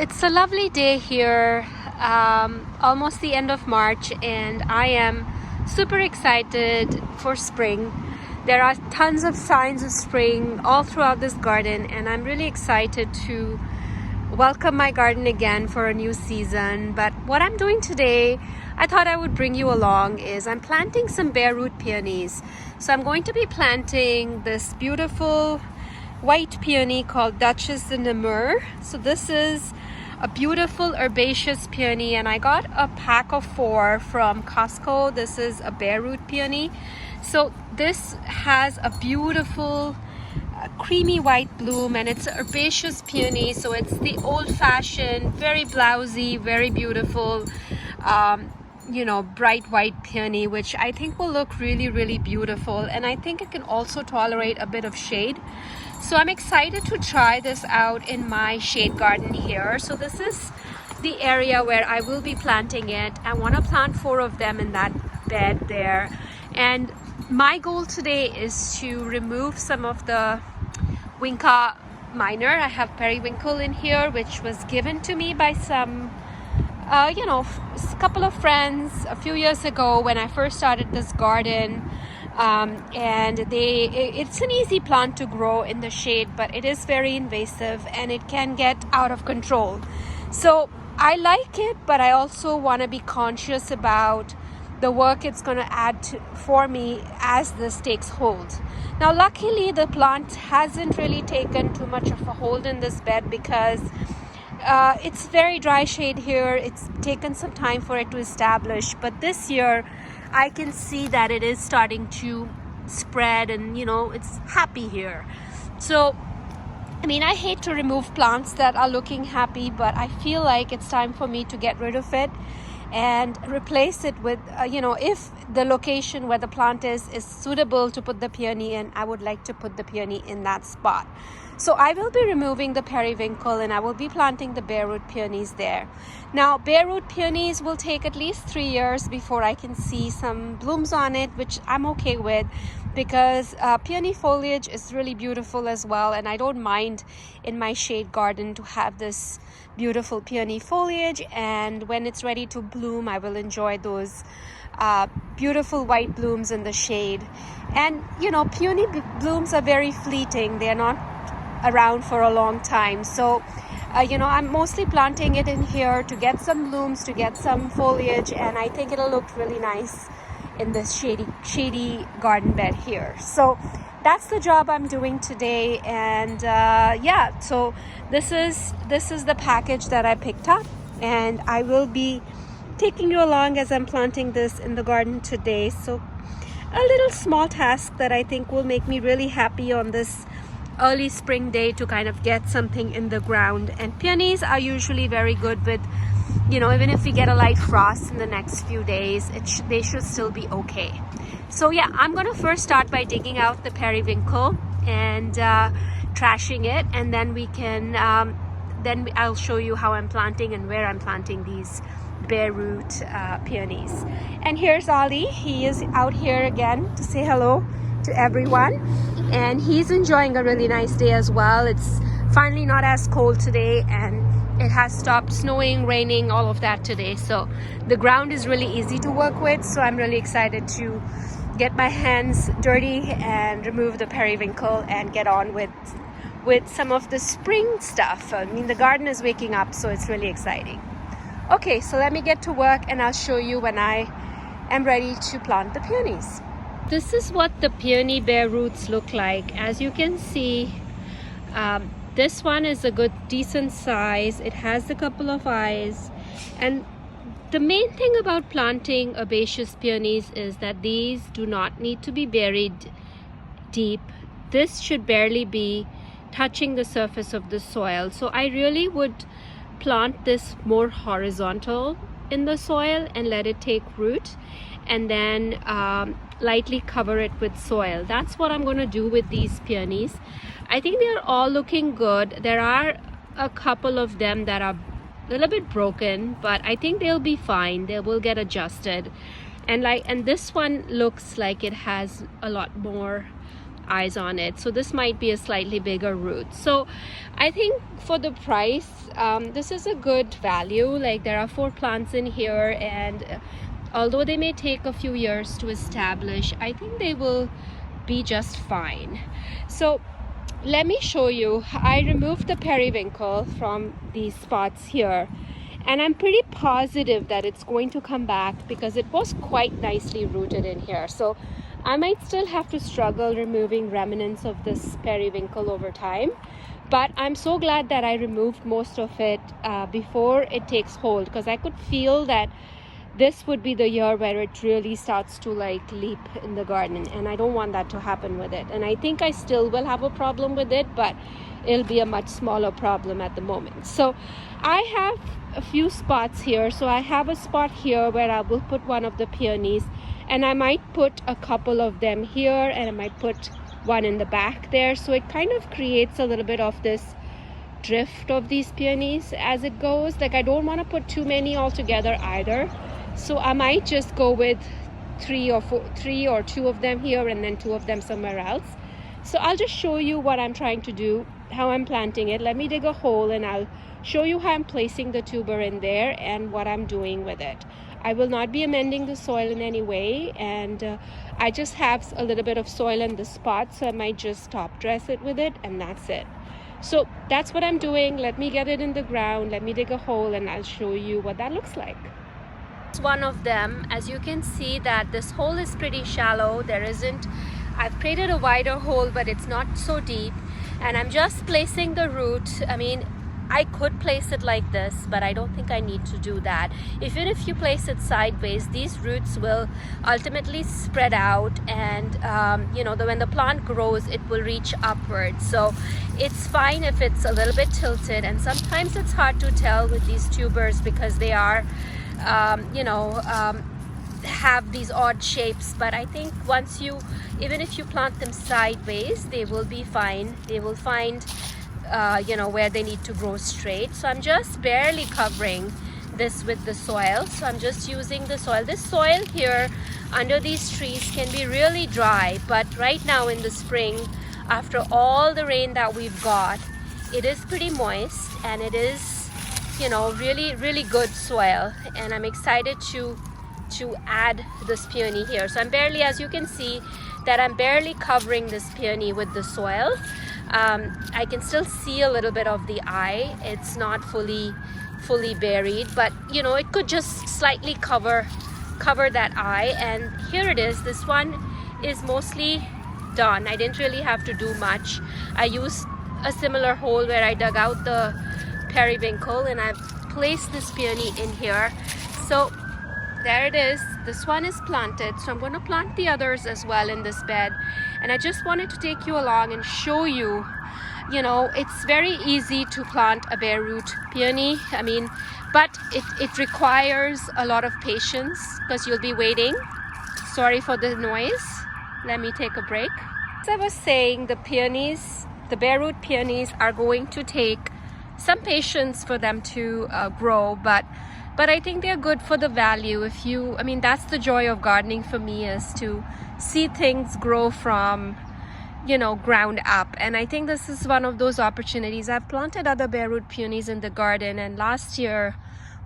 It's a lovely day here, almost the end of March, and I am super excited for spring. There are tons of signs of spring all throughout this garden, and I'm really excited to welcome my garden again for a new season. But what I'm doing today, I thought I would bring you along, is I'm planting some bare root peonies. So I'm going to be planting this beautiful white peony called Dutchesse De Nemours. So this is a beautiful herbaceous peony, and I got a pack of 4 from Costco. This is a bare root peony. So this has a beautiful creamy white bloom, and it's an herbaceous peony, so it's the old-fashioned, very blousy, very beautiful bright white peony, which I think will look really beautiful, and I think it can also tolerate a bit of shade. So I'm excited to try this out in my shade garden here. So this is the area where I will be planting it. I want to plant 4 of them in that bed there, and my goal today is to remove some of the Winca minor. I have periwinkle in here, which was given to me by some a couple of friends a few years ago when I first started this garden. And it's an easy plant to grow in the shade, but it is very invasive and it can get out of control. So I like it, but I also want to be conscious about the work it's going to add for me as this takes hold. Now luckily the plant hasn't really taken too much of a hold in this bed because it's very dry shade here. It's taken some time for it to establish, but this year I can see that it is starting to spread, and it's happy here. So I hate to remove plants that are looking happy, but I feel like it's time for me to get rid of it and replace it with if the location where the plant is suitable to put the peony in, I would like to put the peony in that spot. So I will be removing the periwinkle and I will be planting the bare root peonies there. Now bare root peonies will take at least 3 years before I can see some blooms on it, which I'm okay with, because peony foliage is really beautiful as well, and I don't mind in my shade garden to have this beautiful peony foliage, and when it's ready to bloom I will enjoy those beautiful white blooms in the shade. And peony blooms are very fleeting, they are not around for a long time. So I'm mostly planting it in here to get some blooms, to get some foliage, and I think it'll look really nice in this shady garden bed here. So that's the job I'm doing today, and so this is the package that I picked up, and I will be taking you along as I'm planting this in the garden today. So a little small task that I think will make me really happy on this early spring day to kind of get something in the ground. And peonies are usually very good with even if we get a light frost in the next few days, they should still be okay. So yeah, I'm gonna first start by digging out the periwinkle and trashing it, and then we can then I'll show you how I'm planting and where I'm planting these bare root peonies. And here's Ollie. He is out here again to say hello to everyone, and he's enjoying a really nice day as well. It's finally not as cold today, and it has stopped snowing, raining, all of that today, so the ground is really easy to work with. So I'm really excited to get my hands dirty and remove the periwinkle and get on with some of the spring stuff. The garden is waking up, so it's really exciting. Okay, so let me get to work and I'll show you when I am ready to plant the peonies. This is what the peony bare roots look like. As you can see, this one is a good decent size. It has a couple of eyes, and the main thing about planting herbaceous peonies is that these do not need to be buried deep. This should barely be touching the surface of the soil. So I really would plant this more horizontal in the soil and let it take root, and then lightly cover it with soil. That's what I'm going to do with these peonies. I think they're all looking good. There are a couple of them that are a little bit broken, but I think they'll be fine. They will get adjusted. And this one looks like it has a lot more eyes on it. So this might be a slightly bigger root. So I think for the price, this is a good value. Like, there are 4 plants in here, and although they may take a few years to establish, I think they will be just fine. So let me show you. I removed the periwinkle from these spots here, and I'm pretty positive that it's going to come back because it was quite nicely rooted in here. So I might still have to struggle removing remnants of this periwinkle over time, but I'm so glad that I removed most of it before it takes hold, because I could feel that this would be the year where it really starts to like leap in the garden, and I don't want that to happen with it. And I think I still will have a problem with it, but it'll be a much smaller problem at the moment. So I have a few spots here. So I have a spot here where I will put one of the peonies, and I might put a couple of them here, and I might put one in the back there. So it kind of creates a little bit of this drift of these peonies as it goes. Like, I don't want to put too many all together either. So I might just go with 3 or 2 of them here, and then 2 of them somewhere else. So I'll just show you what I'm trying to do, how I'm planting it. Let me dig a hole, and I'll show you how I'm placing the tuber in there and what I'm doing with it. I will not be amending the soil in any way, and I just have a little bit of soil in the spot, so I might just top dress it with it, and that's it. So that's what I'm doing. Let me get it in the ground, let me dig a hole, and I'll show you what that looks like. One of them, as you can see, that this hole is pretty shallow. I've created a wider hole, but it's not so deep, and I'm just placing the root. I mean, I could place it like this, but I don't think I need to do that. Even if you place it sideways, these roots will ultimately spread out, and when the plant grows, it will reach upwards. So it's fine if it's a little bit tilted, and sometimes it's hard to tell with these tubers because they are have these odd shapes. But I think even if you plant them sideways, they will be fine. They will find where they need to grow straight. So I'm just barely covering this with the soil. So I'm just using the soil. This soil here under these trees can be really dry, but right now in the spring, after all the rain that we've got, it is pretty moist, and it is really, really good soil. And I'm excited to add this peony here. So I'm barely, as you can see, that I'm barely covering this peony with the soil. I can still see a little bit of the eye. It's not fully buried, but it could just slightly cover that eye. And here it is. This one is mostly done. I didn't really have to do much. I used a similar hole where I dug out the periwinkle, and I've placed this peony in here. So there it is. This one is planted, so I'm going to plant the others as well in this bed. And I just wanted to take you along and show you, it's very easy to plant a bare root peony. I mean, but it requires a lot of patience because you'll be waiting. Sorry for the noise. Let me take a break. As I was saying, the bare root peonies are going to take some patience for them to grow, but I think they're good for the value. That's the joy of gardening for me, is to see things grow from ground up. And I think this is one of those opportunities. I've planted other bare root peonies in the garden, and last year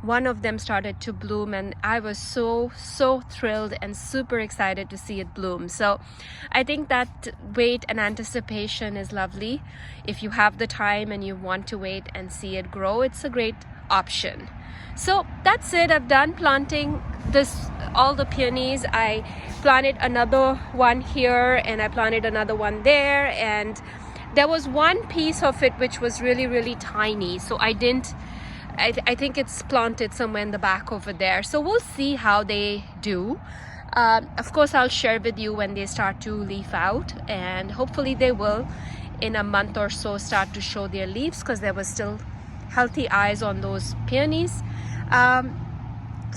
one of them started to bloom, and I was so thrilled and super excited to see it bloom. So I think that wait and anticipation is lovely. If you have the time and you want to wait and see it grow, it's a great option. So that's it. I've done planting all the peonies. I planted another one here, and I planted another one there, and there was one piece of it which was really, really tiny, so I think it's planted somewhere in the back over there. So we'll see how they do. Of course, I'll share with you when they start to leaf out, and hopefully they will in a month or so start to show their leaves, because there was still healthy eyes on those peonies.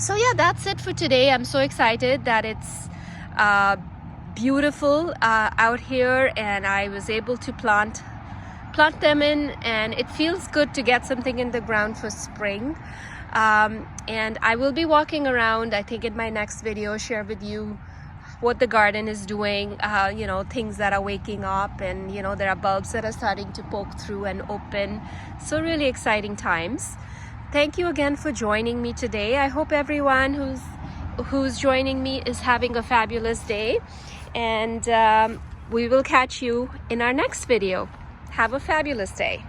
So yeah, that's it for today. I'm so excited that it's beautiful out here, and I was able to plant them in, and it feels good to get something in the ground for spring. And I will be walking around, I think in my next video, share with you what the garden is doing, you know, things that are waking up, and you know, there are bulbs that are starting to poke through and open. So really exciting times. Thank you again for joining me today. I hope everyone who's joining me is having a fabulous day, and we will catch you in our next video. Have a fabulous day.